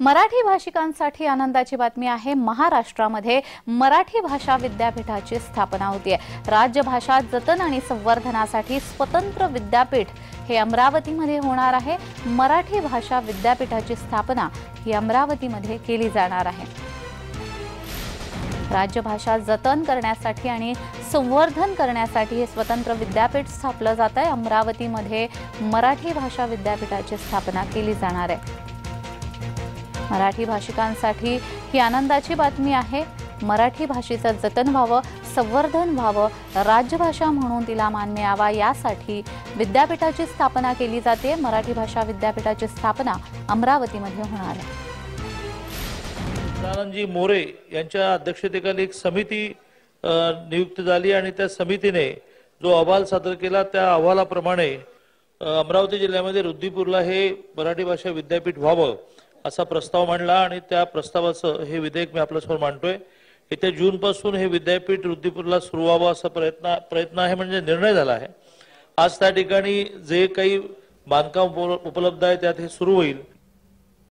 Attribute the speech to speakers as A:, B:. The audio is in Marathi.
A: मराठी भाषिकांसाठी आनंदाची बातमी आहे। महाराष्ट्रामध्ये मराठी भाषा विद्यापीठाची स्थापना होते। राज्य भाषा जतन आणि संवर्धनासाठी स्वतंत्र विद्यापीठ हे अमरावतीमध्ये होणार आहे। मराठी भाषा विद्यापीठाची स्थापना ही अमरावतीमध्ये केली जाणार आहे। राज्य भाषा जतन करण्यासाठी आणि संवर्धन करण्यासाठी हे स्वतंत्र विद्यापीठ स्थापलं जात आहे। अमरावतीमध्ये मराठी भाषा विद्यापीठाची स्थापना केली जाणार आहे। मराठी भाषिकांसाठी ही आनंदाची बातमी आहे। मराठी भाषेचं जतन व्हावं, संवर्धन व्हावं, राजभाषा म्हणून तिला मान मिळावा यासाठी विद्यापीठाची स्थापना केली जाते। मराठी भाषा विद्यापीठाची स्थापना अमरावतीमध्ये होणार आहे।
B: सदानंदजी मोरे यांच्या अध्यक्षतेखाली एक समिती नियुक्त झाली आणि त्या समितीने जो अहवाल सादर केला त्या अहवालाप्रमाणे अमरावती जिल्ह्यामध्ये रुद्दीपूरला हे मराठी भाषा विद्यापीठ व्हावं असा प्रस्ताव मांडला आणि त्या प्रस्तावाचं हे विधेयक मी आपल्यासमोर मांडतोय। येत्या जून पासून हे विद्यापीठ रुद्दीपूरला सुरू व्हावं असा प्रयत्न आहे, म्हणजे निर्णय झाला आहे। आज त्या ठिकाणी जे काही बांधकाम उपलब्ध आहे त्यात हे सुरू होईल।